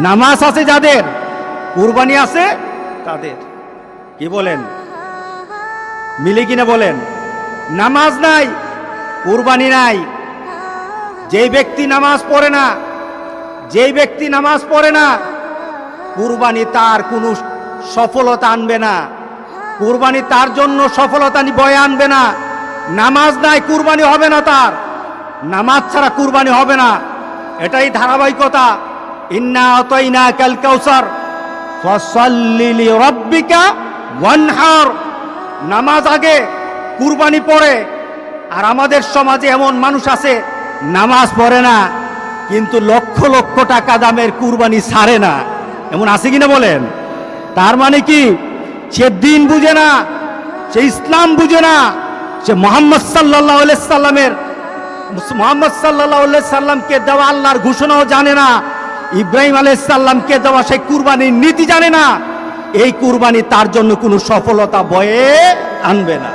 নামাজ আছে যাদের, কুরবানি আছে তাদের। কি বলেন, মিলে কিনা বলেন? নামাজ নাই, কুরবানি নাই। যেই ব্যক্তি নামাজ পড়ে না, যেই ব্যক্তি নামাজ পড়ে না, কুরবানি তার কোনো সফলতা আনবে না। কুরবানি তার জন্য সফলতা বয়ে আনবে না। নামাজ নাই, কুরবানি হবে না তার। নামাজ ছাড়া কুরবানি হবে না, এটাই ধারাবাহিকতা। ইন্না আতাইনাকাল কাউসার ফাসাল্লি লিরাব্বিকা ওয়ানহার। নামাজ আগে, কুরবানি পরে। আর আমাদের সমাজে এমন মানুষ আছে নামাজ পড়ে না, কিন্তু লক্ষ লক্ষ টাকা দামের কুরবানি ছাড়ে না। এমন আছে কিনা বলেন? তার মানে কি? সে দিন বুঝে না, সে ইসলাম বুঝে না, সে মুহাম্মদ সাল্লাল্লাহু আলাইহি সাল্লামকে দেওয়া আল্লাহর ঘোষণাও জানে না, ইব্রাহিম আলাইহিস সালামকে দেওয়া সেই কুরবানির নীতি জানে না। এই কুরবানি তার জন্য কোনো সফলতা বয়ে আনবে না।